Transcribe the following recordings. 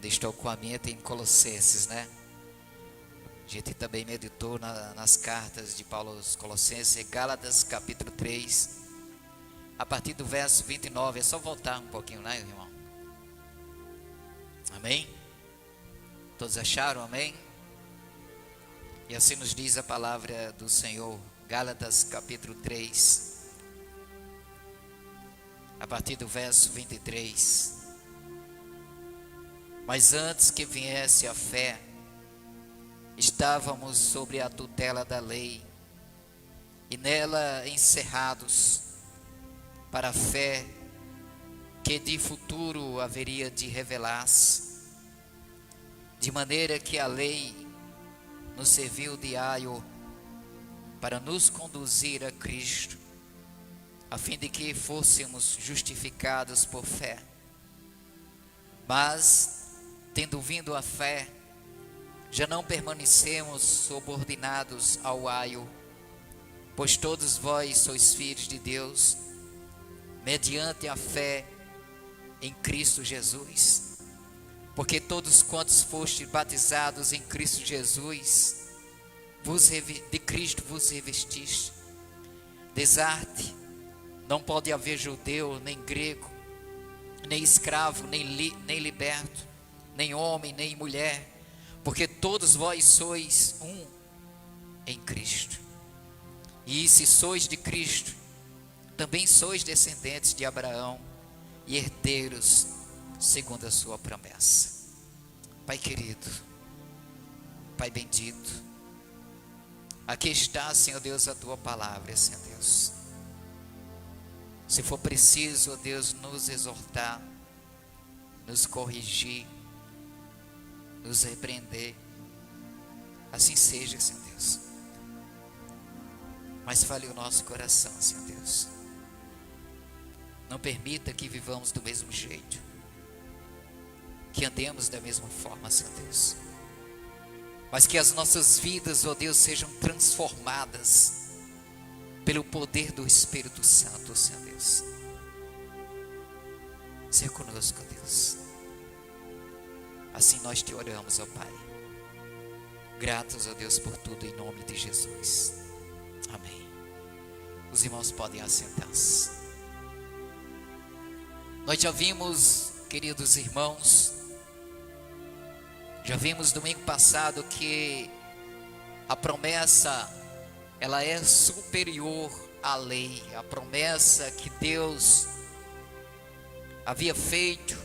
Estou com a mente em Colossenses, né? A gente também meditou nas cartas de Paulo aos Colossenses, Gálatas capítulo 3, a partir do verso 29. É só voltar um pouquinho, né, irmão? Amém? Todos acharam, amém? E assim nos diz a palavra do Senhor, Gálatas capítulo 3, a partir do verso 23. Mas antes que viesse a fé, estávamos sobre a tutela da lei, e nela encerrados para a fé que de futuro haveria de revelar-se, de maneira que a lei nos serviu de aio para nos conduzir a Cristo, a fim de que fôssemos justificados por fé. Mas, tendo vindo a fé, já não permanecemos subordinados ao aio, pois todos vós sois filhos de Deus, mediante a fé em Cristo Jesus. Porque todos quantos fostes batizados em Cristo Jesus, de Cristo vos revestiste. Desarte, não pode haver judeu, nem grego, nem escravo, nem liberto, nem homem, nem mulher, porque todos vós sois um em Cristo. E se sois de Cristo, também sois descendentes de Abraão e herdeiros segundo a sua promessa. Pai querido, Pai bendito, aqui está, Senhor Deus, a tua palavra, Senhor Deus. Se for preciso, ó Deus, nos exortar, nos corrigir, nos repreender, assim seja, Senhor Deus. Mas fale o nosso coração, Senhor Deus. Não permita que vivamos do mesmo jeito, que andemos da mesma forma, Senhor Deus. Mas que as nossas vidas, ó Deus, sejam transformadas pelo poder do Espírito Santo, Senhor Deus. Seja conosco, ó Deus. Assim nós te oramos, ó Pai. Gratos, ó Deus, por tudo em nome de Jesus. Amém. Os irmãos podem assentar-se. Nós já vimos, queridos irmãos, já vimos domingo passado que a promessa, ela é superior à lei. A promessa que Deus havia feito,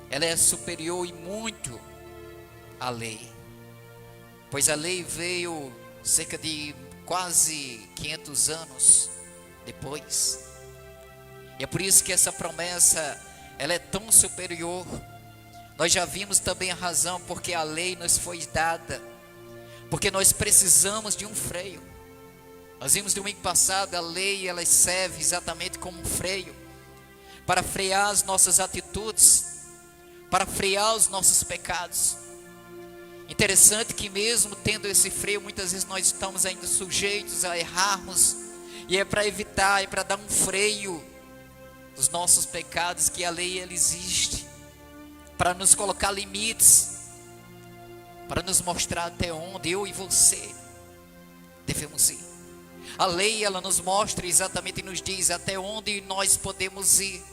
ela é superior e muito à lei, pois a lei veio cerca de quase 500 anos depois, e é por isso que essa promessa, ela é tão superior. Nós já vimos também a razão porque a lei nos foi dada, porque nós precisamos de um freio. Nós vimos domingo passado, a lei, ela serve exatamente como um freio, para frear as nossas atitudes, para frear os nossos pecados. Interessante que mesmo tendo esse freio, muitas vezes nós estamos ainda sujeitos a errarmos, e é para evitar, é para dar um freio dos nossos pecados, que a lei, ela existe, para nos colocar limites, para nos mostrar até onde eu e você devemos ir. A lei, ela nos mostra exatamente e nos diz até onde nós podemos ir.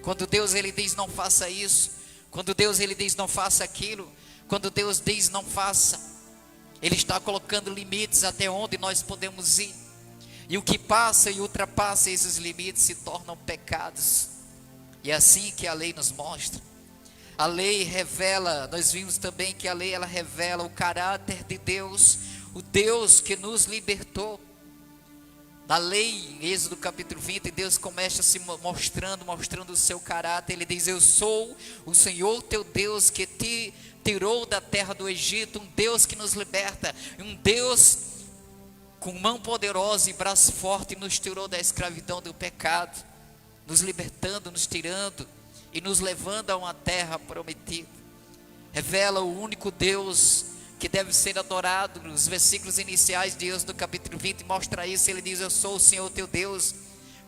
Quando Deus, ele diz não faça isso, quando Deus, ele diz não faça aquilo, quando Deus diz não faça, ele está colocando limites até onde nós podemos ir. E o que passa e ultrapassa esses limites se tornam pecados. E é assim que a lei nos mostra. A lei revela, nós vimos também que a lei, ela revela o caráter de Deus, o Deus que nos libertou. Na lei, em Êxodo capítulo 20, Deus começa se mostrando o seu caráter. Ele diz: eu sou o Senhor teu Deus, que te tirou da terra do Egito, um Deus que nos liberta, um Deus com mão poderosa e braço forte, nos tirou da escravidão do pecado, nos libertando, nos tirando e nos levando a uma terra prometida. Revela o único Deus que deve ser adorado. Nos versículos iniciais de Êxodo capítulo 20 mostra isso. Ele diz: eu sou o Senhor teu Deus,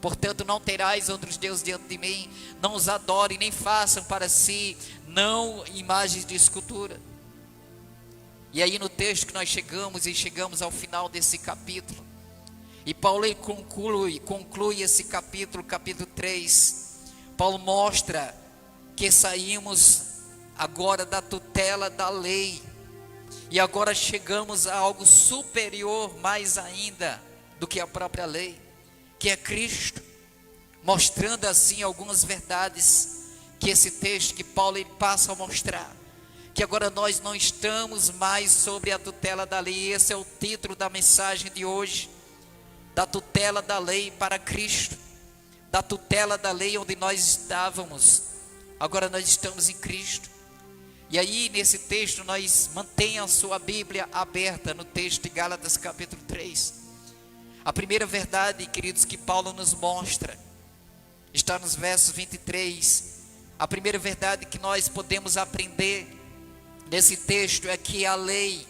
Portanto, não terás outros deuses diante de mim, não os adore, nem façam para si, não imagens de escultura. E aí no texto que nós chegamos ao final desse capítulo, e Paulo conclui esse capítulo 3, Paulo mostra que saímos agora da tutela da lei, e agora chegamos a algo superior mais ainda do que a própria lei, que é Cristo, mostrando assim algumas verdades que esse texto que Paulo ele passa a mostrar, que agora nós não estamos mais sobre a tutela da lei. Esse é o título da mensagem de hoje, da tutela da lei para Cristo, da tutela da lei onde nós estávamos, agora nós estamos em Cristo. E aí nesse texto mantenha a sua Bíblia aberta no texto de Gálatas capítulo 3. A primeira verdade, queridos, que Paulo nos mostra, está nos versos 23. A primeira verdade que nós podemos aprender nesse texto é que a lei,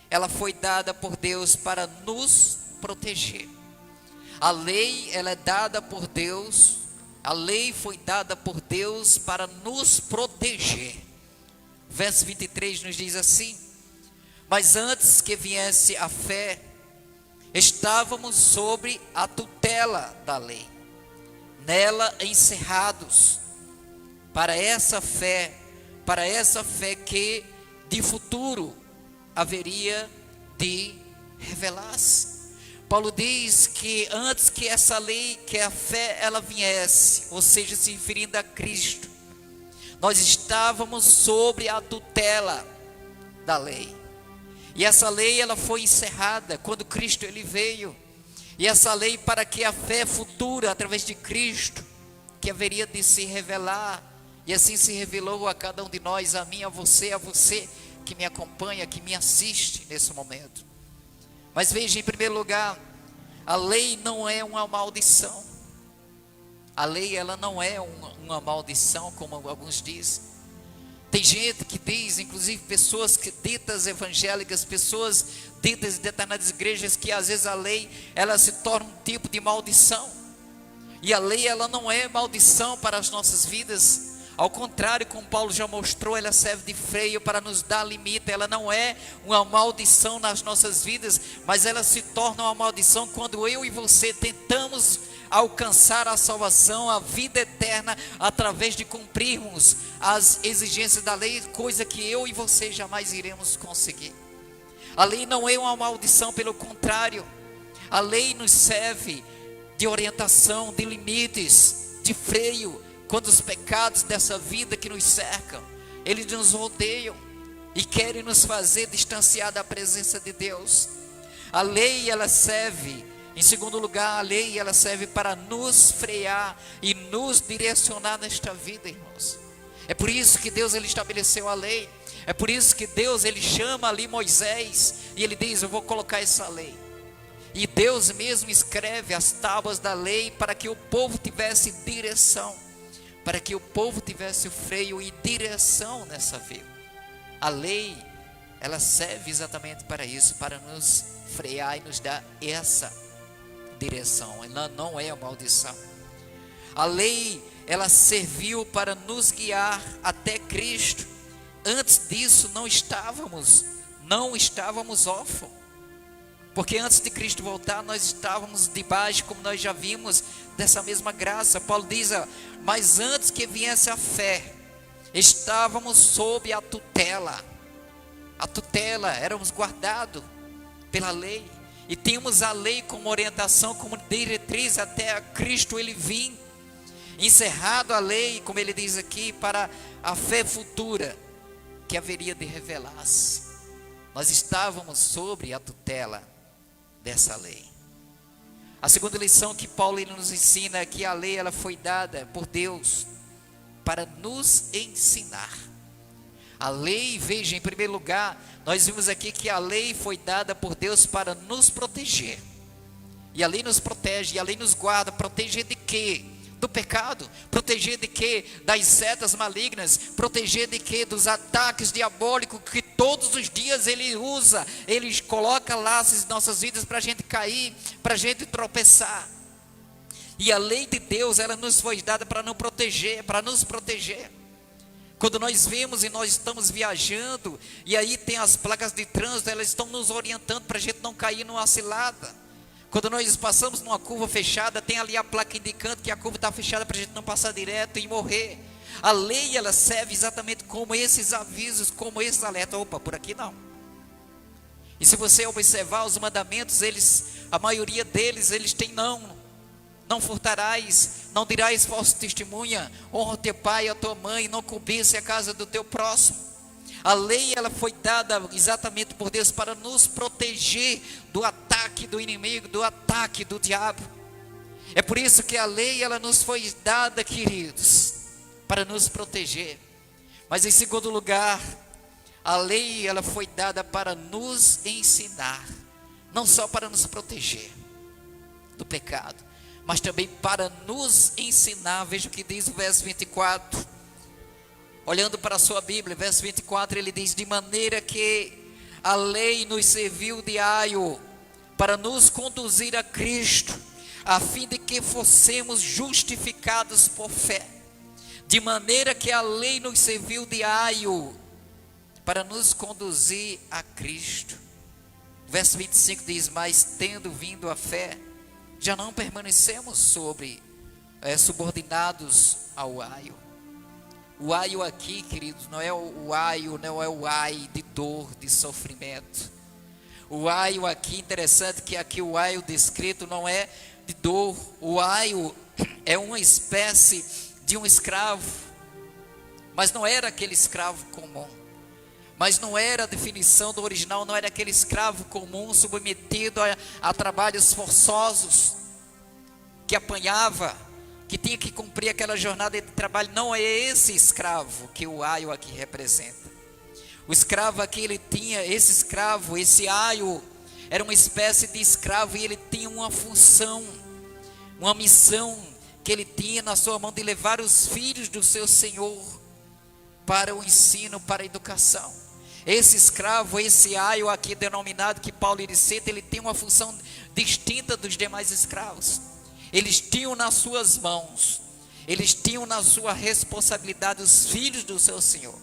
ela foi dada por Deus para nos proteger. A lei, ela é dada por Deus, a lei foi dada por Deus para nos proteger. Verso 23 nos diz assim: mas antes que viesse a fé, estávamos sobre a tutela da lei, nela encerrados, para essa fé que de futuro haveria de revelar-se. Paulo diz que antes que essa lei, que a fé, ela viesse, ou seja, se referindo a Cristo, nós estávamos sobre a tutela da lei. E essa lei, ela foi encerrada quando Cristo ele veio. E essa lei, para que a fé futura através de Cristo, que haveria de se revelar, e assim se revelou a cada um de nós, a mim, a você que me acompanha, que me assiste nesse momento. Mas veja, em primeiro lugar, a lei não é uma maldição. A lei, ela não é uma maldição, como alguns dizem. Tem gente que diz, inclusive pessoas que ditas evangélicas, pessoas ditas em determinadas igrejas, que às vezes a lei, ela se torna um tipo de maldição. E a lei, ela não é maldição para as nossas vidas. Ao contrário, como Paulo já mostrou, ela serve de freio para nos dar limite. Ela não é uma maldição nas nossas vidas, mas ela se torna uma maldição quando eu e você tentamos alcançar a salvação, a vida eterna, através de cumprirmos as exigências da lei, coisa que eu e você jamais iremos conseguir. A lei não é uma maldição, pelo contrário, a lei nos serve de orientação, de limites, de freio, quando os pecados dessa vida que nos cercam, eles nos rodeiam e querem nos fazer distanciar da presença de Deus. A lei, ela serve, em segundo lugar, a lei, ela serve para nos frear e nos direcionar nesta vida, irmãos. É por isso que Deus ele estabeleceu a lei. É por isso que Deus ele chama ali Moisés e ele diz: eu vou colocar essa lei. E Deus mesmo escreve as tábuas da lei para que o povo tivesse direção, para que o povo tivesse o freio e direção nessa vida. A lei, ela serve exatamente para isso, para nos frear e nos dar essa direção. Ela não é uma maldição. A lei, ela serviu para nos guiar até Cristo. Antes disso não estávamos órfãos, porque antes de Cristo voltar nós estávamos debaixo, como nós já vimos, dessa mesma graça. Paulo diz: mas antes que viesse a fé, estávamos sob a tutela. A tutela, éramos guardados pela lei, e tínhamos a lei como orientação, como diretriz até Cristo ele vir. Encerrado a lei, como ele diz aqui, para a fé futura que haveria de revelar-se. Nós estávamos sobre a tutela dessa lei. A segunda lição que Paulo ele nos ensina é que a lei ela foi dada por Deus para nos ensinar. A lei, veja, em primeiro lugar, nós vimos aqui que a lei foi dada por Deus para nos proteger. E a lei nos protege, e a lei nos guarda. Proteger de quê? Do pecado. Proteger de quê? Das setas malignas. Proteger de quê? Dos ataques diabólicos que todos os dias ele usa. Ele coloca laços em nossas vidas para a gente cair, para a gente tropeçar. E a lei de Deus, ela nos foi dada para nos proteger, para nos proteger. Quando nós vemos e nós estamos viajando, e aí tem as placas de trânsito, elas estão nos orientando para a gente não cair numa cilada. Quando nós passamos numa curva fechada, tem ali a placa indicando que a curva está fechada para a gente não passar direto e morrer. A lei, ela serve exatamente como esses avisos, como esses alertas. Opa, por aqui não. E se você observar os mandamentos, a maioria deles, eles têm não furtarás, não dirás falsa testemunha, honra o teu pai e a tua mãe, não cobice a casa do teu próximo. A lei, ela foi dada exatamente por Deus para nos proteger do ataque do inimigo, do ataque do diabo. É por isso que a lei, ela nos foi dada, queridos, para nos proteger. Mas em segundo lugar, a lei, ela foi dada para nos ensinar, não só para nos proteger do pecado, mas também para nos ensinar. Veja o que diz o verso 24, olhando para a sua Bíblia, verso 24, ele diz: de maneira que a lei nos serviu de aio para nos conduzir a Cristo, a fim de que fossemos justificados por fé. De maneira que a lei nos serviu de aio para nos conduzir a Cristo. Verso 25 diz: mas tendo vindo a fé, já não permanecemos subordinados ao aio. O aio aqui, queridos, não é o aio, não é o ai de dor, de sofrimento. O aio aqui, interessante que aqui o aio descrito não é de dor. O aio é uma espécie de um escravo, mas não era aquele escravo comum. Mas não era a definição do original, não era aquele escravo comum submetido a trabalhos forçosos, que apanhava, que tinha que cumprir aquela jornada de trabalho. Não é esse escravo que o aio aqui representa. O escravo aqui, ele tinha, esse escravo, esse aio, era uma espécie de escravo, e ele tinha uma função, uma missão, que ele tinha na sua mão, de levar os filhos do seu senhor para o ensino, para a educação. Esse escravo, esse aio aqui denominado, que Paulo cita, ele tem uma função distinta dos demais escravos. Eles tinham nas suas mãos, eles tinham na sua responsabilidade os filhos do seu senhor,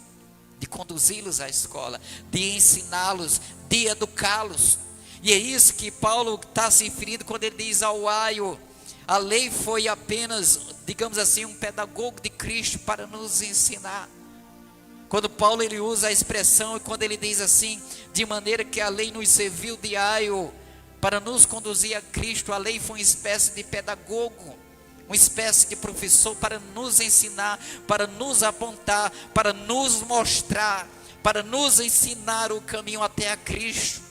de conduzi-los à escola, de ensiná-los, de educá-los. E é isso que Paulo está se referindo quando ele diz ao aio. A lei foi apenas, digamos assim, um pedagogo de Cristo para nos ensinar. Quando Paulo ele usa a expressão, e quando ele diz assim, de maneira que a lei nos serviu de aio para nos conduzir a Cristo, a lei foi uma espécie de pedagogo, uma espécie de professor para nos ensinar, para nos apontar, para nos mostrar, para nos ensinar o caminho até a Cristo.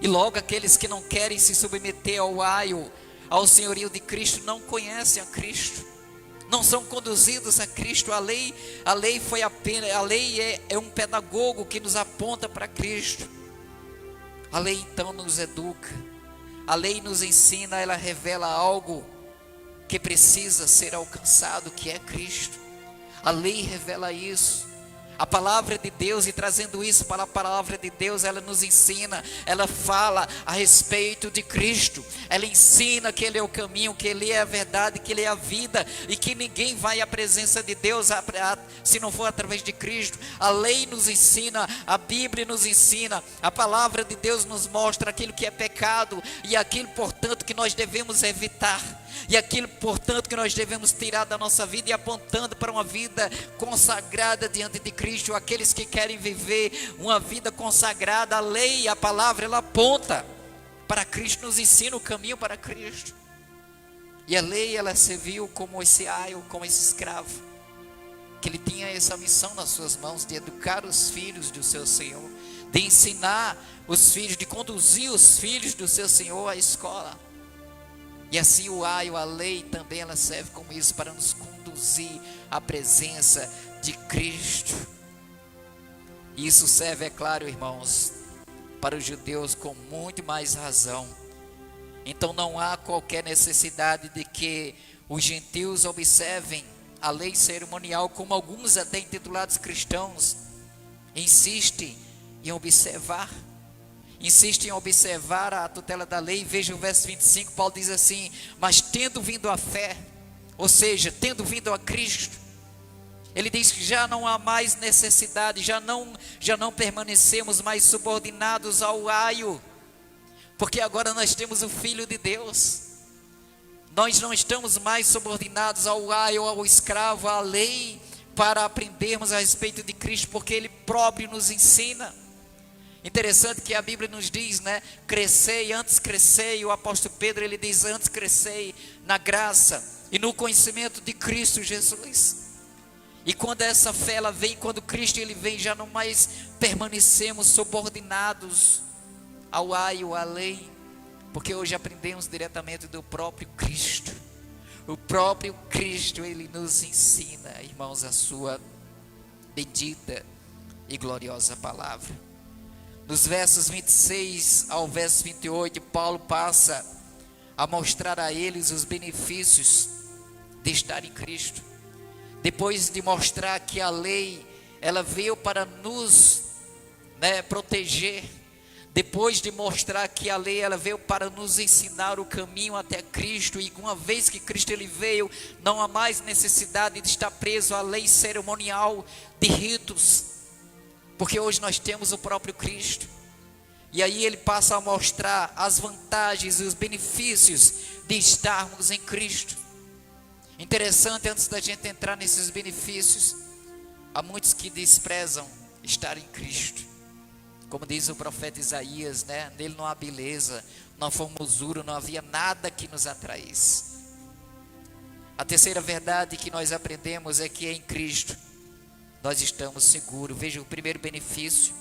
E logo aqueles que não querem se submeter ao aio, ao senhorio de Cristo, não conhecem a Cristo, não são conduzidos a Cristo. A lei foi apenas, a lei é um pedagogo que nos aponta para Cristo. A lei então nos educa, a lei nos ensina, ela revela algo que precisa ser alcançado, que é Cristo. A lei revela isso. A palavra de Deus, e trazendo isso para a palavra de Deus, ela nos ensina, ela fala a respeito de Cristo, ela ensina que Ele é o caminho, que Ele é a verdade, que Ele é a vida, e que ninguém vai à presença de Deus se não for através de Cristo. A lei nos ensina, a Bíblia nos ensina, a palavra de Deus nos mostra aquilo que é pecado, e aquilo, portanto, que nós devemos evitar, e aquilo, portanto, que nós devemos tirar da nossa vida, e apontando para uma vida consagrada diante de Cristo. Aqueles que querem viver uma vida consagrada, a lei, a palavra, ela aponta para Cristo, nos ensina o caminho para Cristo. E a lei, ela serviu como esse aio, como esse escravo, que ele tinha essa missão nas suas mãos, de educar os filhos do seu Senhor, de ensinar os filhos, de conduzir os filhos do seu Senhor à escola. E assim o aio, a lei também, ela serve como isso, para nos conduzir à presença de Cristo. E isso serve, é claro, irmãos, para os judeus com muito mais razão. Então não há qualquer necessidade de que os gentios observem a lei cerimonial, como alguns até intitulados cristãos insistem em observar. insiste em observar a tutela da lei. Veja o verso 25, Paulo diz assim: mas tendo vindo a fé, ou seja, tendo vindo a Cristo, ele diz que já não há mais necessidade, já não permanecemos mais subordinados ao aio, porque agora nós temos o Filho de Deus. Nós não estamos mais subordinados ao aio, ao escravo, à lei, para aprendermos a respeito de Cristo, porque Ele próprio nos ensina. Interessante que a Bíblia nos diz, né? Crescei, antes crescei. O apóstolo Pedro, ele diz: antes crescei na graça e no conhecimento de Cristo Jesus. E quando essa fé ela vem, quando Cristo ele vem, já não mais permanecemos subordinados ao aio, à lei, porque hoje aprendemos diretamente do próprio Cristo. O próprio Cristo, ele nos ensina, irmãos, a sua bendita e gloriosa palavra. Nos versos 26 ao verso 28, Paulo passa a mostrar a eles os benefícios de estar em Cristo. Depois de mostrar que a lei, ela veio para nos proteger. Depois de mostrar que a lei, ela veio para nos ensinar o caminho até Cristo. E uma vez que Cristo ele veio, não há mais necessidade de estar preso à lei cerimonial de ritos, porque hoje nós temos o próprio Cristo. E aí ele passa a mostrar as vantagens e os benefícios de estarmos em Cristo. Interessante, antes da gente entrar nesses benefícios, há muitos que desprezam estar em Cristo. Como diz o profeta Isaías, né? Nele não há beleza, não há formosura, não havia nada que nos atraísse. A terceira verdade que nós aprendemos é que em Cristo nós estamos seguros. Veja o primeiro benefício: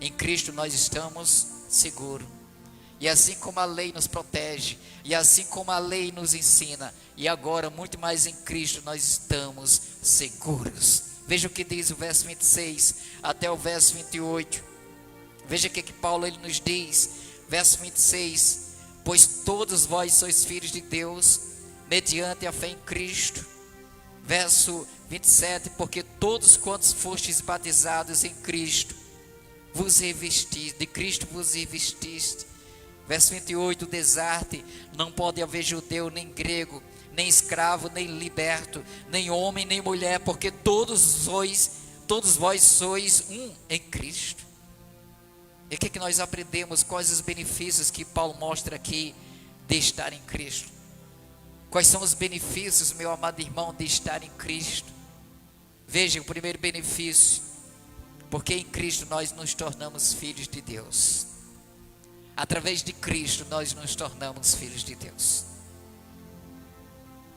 em Cristo nós estamos seguros. E assim como a lei nos protege, e assim como a lei nos ensina, e agora muito mais em Cristo nós estamos seguros. Veja o que diz o verso 26 até o verso 28. Veja o que Paulo ele nos diz, verso 26: pois todos vós sois filhos de Deus, mediante a fé em Cristo. Verso 27, porque todos quantos fostes batizados em Cristo, vos revestiste, de Cristo vos revestiste. Verso 28, desarte, não pode haver judeu, nem grego, nem escravo, nem liberto, nem homem, nem mulher, porque todos vós sois um em Cristo. E o que nós aprendemos? Quais os benefícios que Paulo mostra aqui de estar em Cristo? Quais são os benefícios, meu amado irmão, de estar em Cristo? Veja, o primeiro benefício: porque em Cristo nós nos tornamos filhos de Deus. Através de Cristo nós nos tornamos filhos de Deus.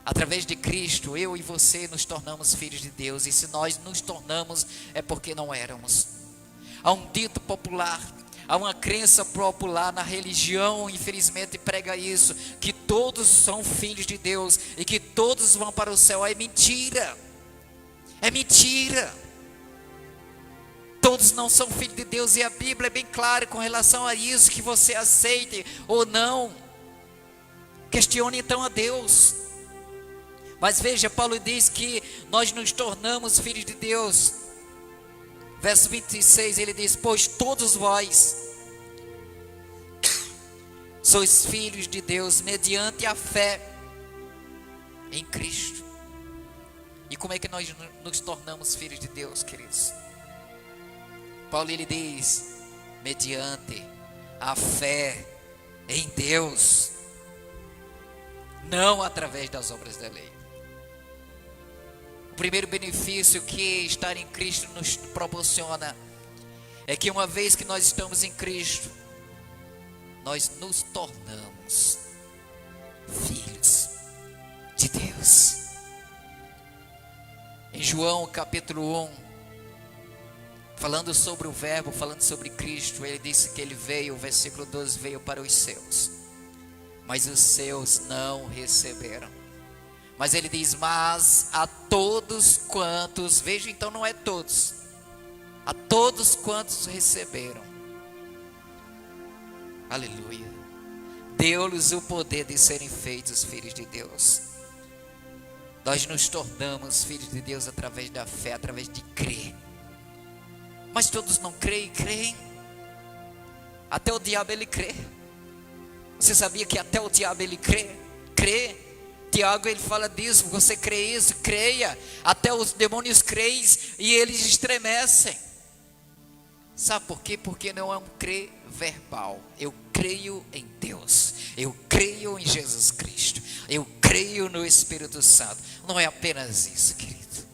Através de Cristo, eu e você nos tornamos filhos de Deus. E se nós nos tornamos, é porque não éramos. Há um dito popular, há uma crença popular na religião, infelizmente prega isso, que todos são filhos de Deus e que todos vão para o céu. É mentira. É mentira. Todos não são filhos de Deus, e a Bíblia é bem clara com relação a isso, que você aceite ou não. Questione então a Deus. Mas veja, Paulo diz que nós nos tornamos filhos de Deus. Verso 26, ele diz: pois todos vós sois filhos de Deus, mediante a fé em Cristo. E como é que nós nos tornamos filhos de Deus, queridos? Paulo ele diz: mediante a fé em Deus, não através das obras da lei. O primeiro benefício que estar em Cristo nos proporciona é que uma vez que nós estamos em Cristo, nós nos tornamos filhos de Deus. Em João capítulo 1, falando sobre o verbo, falando sobre Cristo, ele disse que ele veio, o versículo 12, veio para os seus, mas os seus não receberam. Mas ele diz: mas a todos quantos, veja, então não é todos, a todos quantos receberam, aleluia, deu-lhes o poder de serem feitos filhos de Deus. Nós nos tornamos filhos de Deus através da fé, através de crer. Mas todos não creem. Até o diabo ele crê. Você sabia que até o diabo ele crê? Crê. Tiago ele fala disso. Você crê isso? Creia. Até os demônios creem e eles estremecem. Sabe por quê? Porque não é um crer verbal. Eu creio em Deus. Eu creio em Jesus Cristo. Eu creio no Espírito Santo. Não é apenas isso, querido.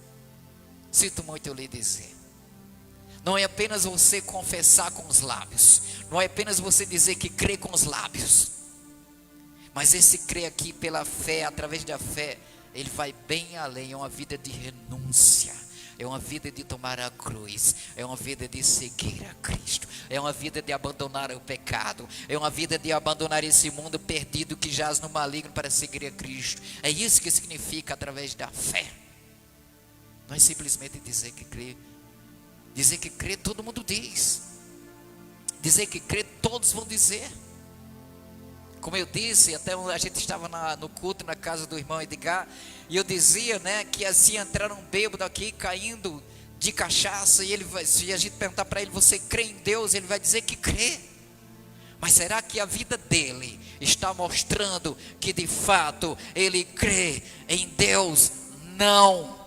Sinto muito eu lhe dizer. Não é apenas você confessar com os lábios. Não é apenas você dizer que crê com os lábios. Mas esse crer aqui pela fé, através da fé, ele vai bem além. É uma vida de renúncia. É uma vida de tomar a cruz. É uma vida de seguir a Cristo. É uma vida de abandonar o pecado. É uma vida de abandonar esse mundo perdido que jaz no maligno para seguir a Cristo. É isso que significa através da fé. Não é simplesmente dizer que crê. Dizer que crê, todo mundo diz. Dizer que crê, todos vão dizer. Como eu disse, até a gente estava no culto na casa do irmão Edgar, e eu dizia, né, que assim entrar um bêbado aqui caindo de cachaça, e se a gente perguntar para ele, você crê em Deus? Ele vai dizer que crê. Mas será que a vida dele está mostrando que de fato ele crê em Deus? Não.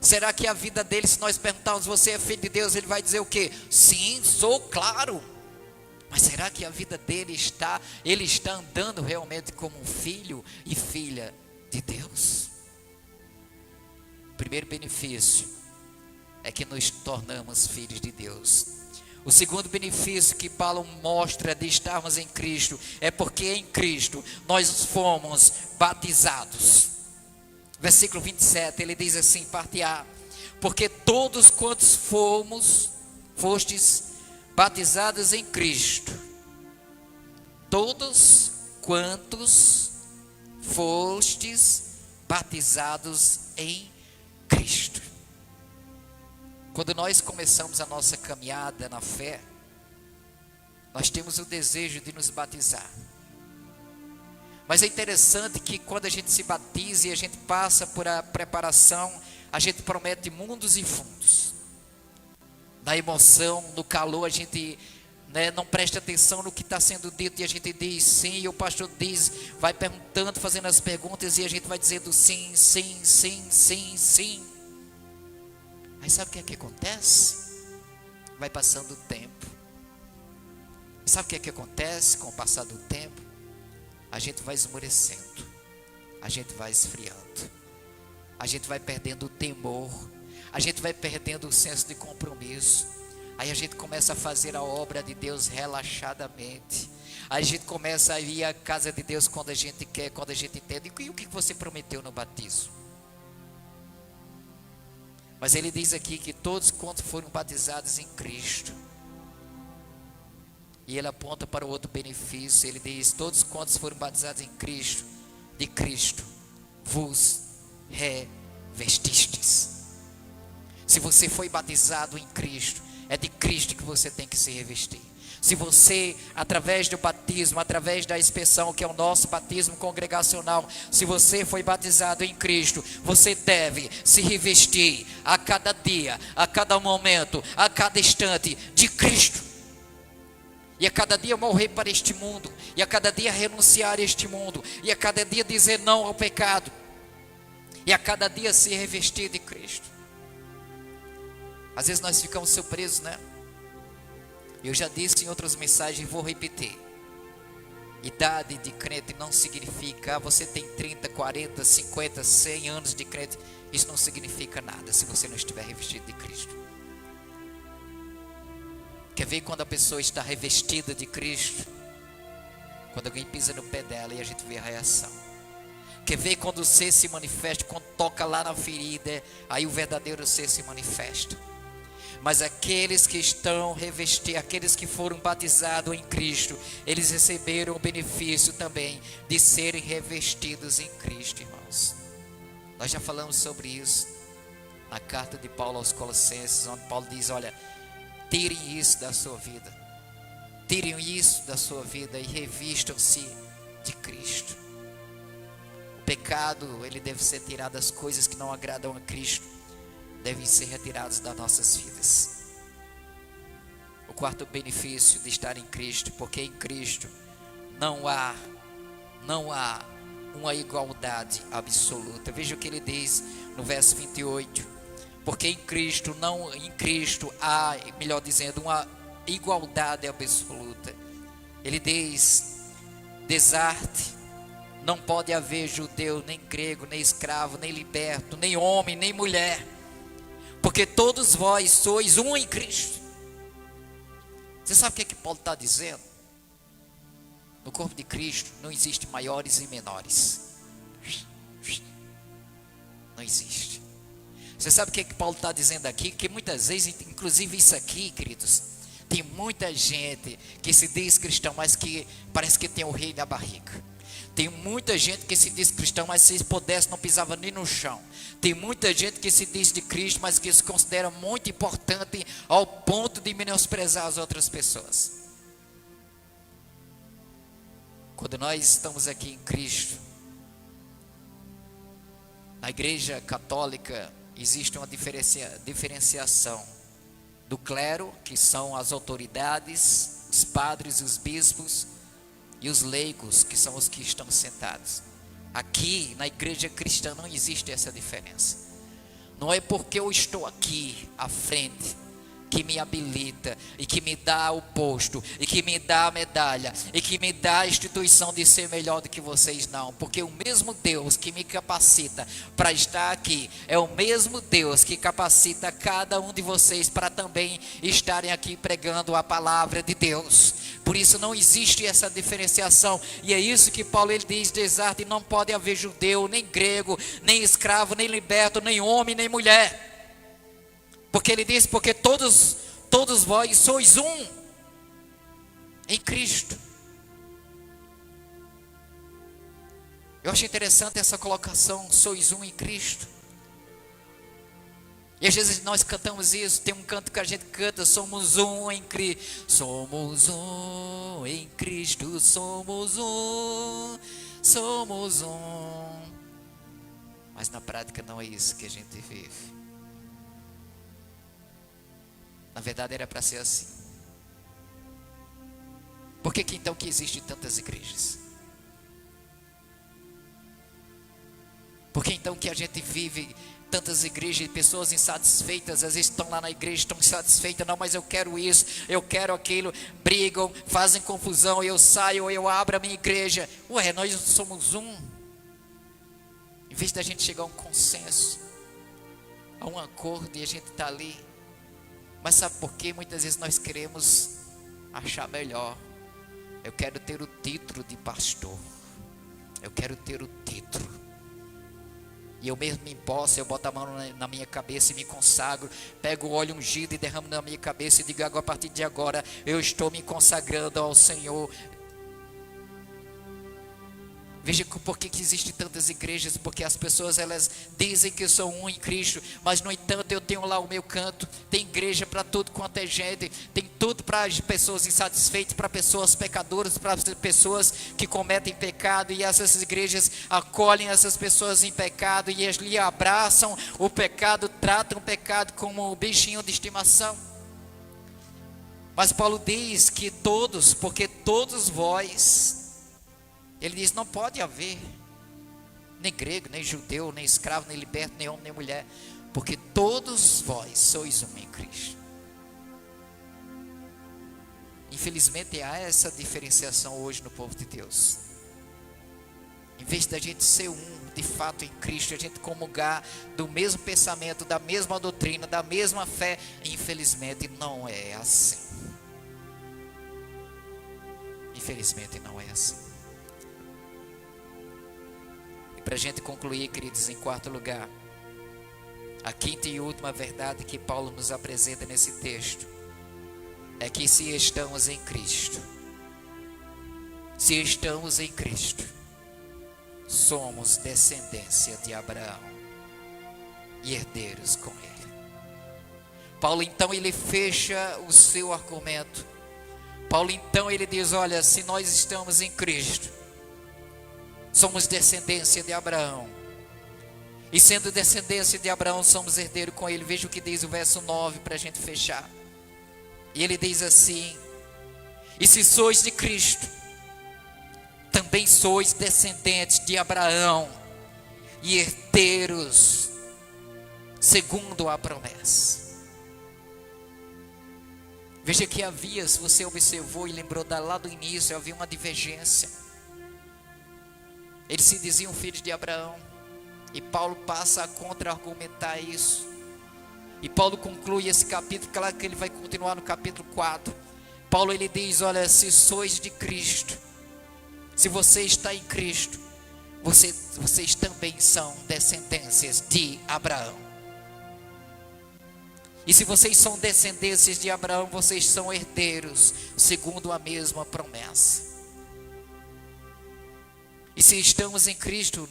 Será que a vida dele, se nós perguntarmos, você é filho de Deus, ele vai dizer o quê? Sim, sou, claro. Mas será que a vida dele ele está andando realmente como um filho e filha de Deus? O primeiro benefício é que nos tornamos filhos de Deus. O segundo benefício que Paulo mostra de estarmos em Cristo é porque em Cristo nós fomos batizados. Versículo 27, ele diz assim, parte A: porque todos quantos fostes batizados em Cristo, todos quantos fostes batizados em Cristo. Quando nós começamos a nossa caminhada na fé, nós temos o desejo de nos batizar. Mas é interessante que quando a gente se batiza e a gente passa por a preparação, a gente promete mundos e fundos. Na emoção, no calor, a gente não presta atenção no que está sendo dito e a gente diz sim, e o pastor diz, vai perguntando, fazendo as perguntas e a gente vai dizendo sim, sim, sim, sim, sim. Aí sabe o que é que acontece? Vai passando o tempo. Sabe o que é que acontece com o passar do tempo? A gente vai esmorecendo, a gente vai esfriando, a gente vai perdendo o temor, a gente vai perdendo o senso de compromisso. Aí a gente começa a fazer a obra de Deus relaxadamente. Aí a gente começa a ir à casa de Deus quando a gente quer, quando a gente entende. E o que você prometeu no batismo? Mas ele diz aqui que todos quantos foram batizados em Cristo. E ele aponta para o outro benefício. Ele diz: todos quantos foram batizados em Cristo, de Cristo vos revestistes. Se você foi batizado em Cristo, é de Cristo que você tem que se revestir. Se você, através do batismo, através da expiação, que é o nosso batismo congregacional, se você foi batizado em Cristo, você deve se revestir a cada dia, a cada momento, a cada instante de Cristo. E a cada dia morrer para este mundo, e a cada dia renunciar a este mundo, e a cada dia dizer não ao pecado, e a cada dia se revestir de Cristo. Às vezes nós ficamos surpresos, né? Eu já disse em outras mensagens e vou repetir. Idade de crente não significa, você tem 30, 40, 50, 100 anos de crente. Isso não significa nada se você não estiver revestido de Cristo. Quer ver quando a pessoa está revestida de Cristo? Quando alguém pisa no pé dela e a gente vê a reação. Quer ver quando o ser se manifesta, quando toca lá na ferida, aí o verdadeiro ser se manifesta. Mas aqueles que estão revestidos, aqueles que foram batizados em Cristo, eles receberam o benefício também de serem revestidos em Cristo, irmãos. Nós já falamos sobre isso na carta de Paulo aos Colossenses, onde Paulo diz: olha, tirem isso da sua vida, tirem isso da sua vida e revistam-se de Cristo. O pecado, ele deve ser tirado, as coisas que não agradam a Cristo devem ser retirados das nossas vidas. O quarto benefício de estar em Cristo, porque em Cristo não há uma igualdade absoluta. Veja o que ele diz no verso 28. Porque em Cristo há, melhor dizendo, uma igualdade absoluta. Ele diz: desarte, não pode haver judeu, nem grego, nem escravo, nem liberto, nem homem, nem mulher, porque todos vós sois um em Cristo. Você sabe o que é que Paulo está dizendo? No corpo de Cristo não existe maiores e menores. Não existe. Você sabe o que é que Paulo está dizendo aqui? Que muitas vezes, inclusive isso aqui, queridos, tem muita gente que se diz cristão, mas que parece que tem o rei na barriga. Tem muita gente que se diz cristão, mas se pudesse não pisava nem no chão. Tem muita gente que se diz de Cristo, mas que se considera muito importante ao ponto de menosprezar as outras pessoas. Quando nós estamos aqui em Cristo, na igreja católica existe uma diferenciação do clero, que são as autoridades, os padres e os bispos, e os leigos, que são os que estão sentados. Aqui na igreja cristã não existe essa diferença. Não é porque eu estou aqui à frente que me habilita e que me dá o posto e que me dá a medalha e que me dá a instituição de ser melhor do que vocês, não. Porque o mesmo Deus que me capacita para estar aqui é o mesmo Deus que capacita cada um de vocês para também estarem aqui pregando a palavra de Deus. Por isso não existe essa diferenciação, e é isso que Paulo ele diz: desarte, não pode haver judeu, nem grego, nem escravo, nem liberto, nem homem, nem mulher. Porque ele diz: porque todos vós sois um em Cristo. Eu acho interessante essa colocação: sois um em Cristo. E às vezes nós cantamos isso. Tem um canto que a gente canta: somos um em Cristo, somos um em Cristo, somos um, somos um. Mas na prática não é isso que a gente vive. Na verdade era para ser assim. Por que então que existem tantas igrejas? Por que então que a gente vive tantas igrejas e pessoas insatisfeitas? Às vezes estão lá na igreja, estão insatisfeitas: não, mas eu quero isso, eu quero aquilo, brigam, fazem confusão, eu saio, eu abro a minha igreja. Ué, nós somos um. Em vez da gente chegar a um consenso, a um acordo, e a gente está ali. Mas sabe por quê? Muitas vezes nós queremos achar melhor. Eu quero ter o título de pastor, eu quero ter o título, e eu mesmo me emposso, eu boto a mão na minha cabeça e me consagro, pego o óleo ungido e derramo na minha cabeça e digo: agora, a partir de agora eu estou me consagrando ao Senhor. Veja por que existem tantas igrejas: porque as pessoas elas dizem que são um em Cristo, mas no entanto eu tenho lá o meu canto. Tem igreja para tudo quanto é gente, tem tudo para as pessoas insatisfeitas, para pessoas pecadoras, para pessoas que cometem pecado, e essas igrejas acolhem essas pessoas em pecado e lhe abraçam o pecado, tratam o pecado como um bichinho de estimação. Mas Paulo diz que todos, porque todos vós, ele diz: não pode haver nem grego, nem judeu, nem escravo, nem liberto, nem homem, nem mulher, porque todos vós sois um em Cristo. Infelizmente há essa diferenciação hoje no povo de Deus. Em vez da gente ser um de fato em Cristo, a gente comungar do mesmo pensamento, da mesma doutrina, da mesma fé, infelizmente não é assim. Infelizmente não é assim. E para a gente concluir, queridos, em quarto lugar, a quinta e última verdade que Paulo nos apresenta nesse texto é que se estamos em Cristo, somos descendência de Abraão e herdeiros com ele. Paulo então ele fecha o seu argumento. Paulo então ele diz: olha, se nós estamos em Cristo, somos descendência de Abraão, e sendo descendência de Abraão somos herdeiros com ele. Veja o que diz o verso 9 para a gente fechar. E ele diz assim: e se sois de Cristo, também sois descendentes de Abraão e herdeiros segundo a promessa. Veja que havia, se você observou e lembrou lá do início, havia uma divergência. Eles se diziam filhos de Abraão, e Paulo passa a contra-argumentar isso. E Paulo conclui esse capítulo, claro que ele vai continuar no capítulo 4. Paulo ele diz: olha, se sois de Cristo, se você está em Cristo, vocês também são descendências de Abraão. E se vocês são descendências de Abraão, vocês são herdeiros, segundo a mesma promessa. E se estamos em Cristo,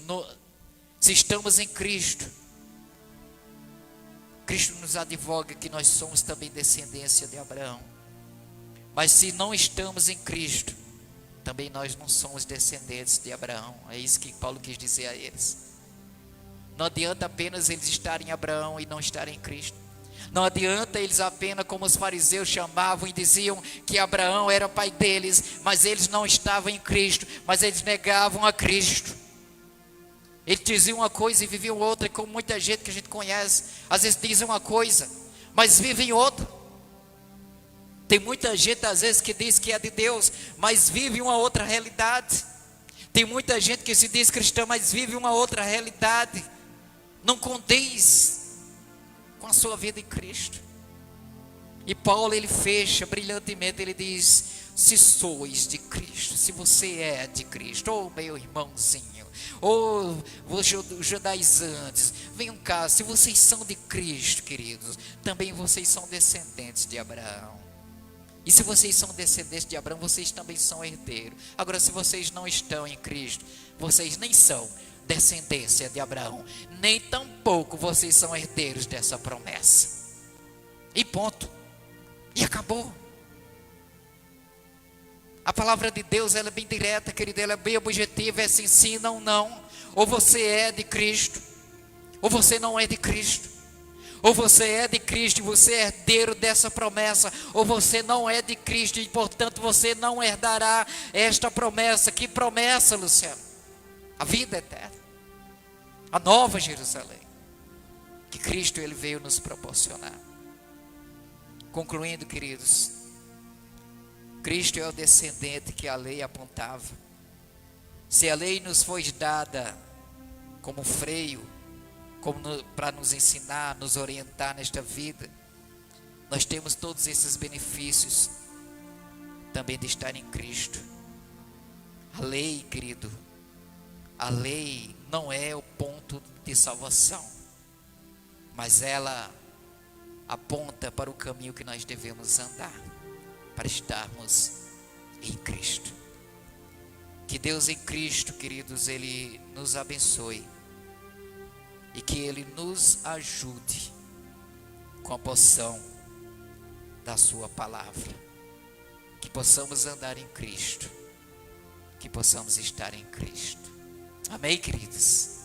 Cristo nos advoga que nós somos também descendência de Abraão. Mas se não estamos em Cristo, também nós não somos descendentes de Abraão. É isso que Paulo quis dizer a eles. Não adianta apenas eles estarem em Abraão e não estarem em Cristo. Não adianta eles apenas, como os fariseus chamavam e diziam que Abraão era pai deles, mas eles não estavam em Cristo, mas eles negavam a Cristo. Eles diziam uma coisa e viviam outra, e como muita gente que a gente conhece, às vezes dizem uma coisa, mas vivem outra. Tem muita gente às vezes que diz que é de Deus, mas vive uma outra realidade. Tem muita gente que se diz cristã, mas vive uma outra realidade. Não condiz com a sua vida em Cristo. E Paulo ele fecha brilhantemente, ele diz: se sois de Cristo, se você é de Cristo, ô meu irmãozinho, ô os judaizantes, venham cá, se vocês são de Cristo, queridos, também vocês são descendentes de Abraão. E se vocês são descendentes de Abraão, vocês também são herdeiros. Agora, se vocês não estão em Cristo, vocês nem são descendência de Abraão, nem tampouco vocês são herdeiros dessa promessa. E ponto. E acabou. A palavra de Deus ela é bem direta, querido, ela é bem objetiva, é assim, sim, não, não. Ou você é de Cristo, ou você não é de Cristo. Ou você é de Cristo e você é herdeiro dessa promessa, ou você não é de Cristo e portanto você não herdará esta promessa. Que promessa, Luciano? A vida eterna, a nova Jerusalém, que Cristo ele veio nos proporcionar. Concluindo, queridos, Cristo é o descendente que a lei apontava. Se a lei nos foi dada como freio, para nos ensinar, nos orientar nesta vida, nós temos todos esses benefícios também de estar em Cristo. A lei, querido, a lei não é o ponto de salvação, mas ela aponta para o caminho que nós devemos andar, para estarmos em Cristo. Que Deus em Cristo, queridos, Ele nos abençoe e que Ele nos ajude com a poção da sua palavra, que possamos andar em Cristo, que possamos estar em Cristo. Amém, queridos?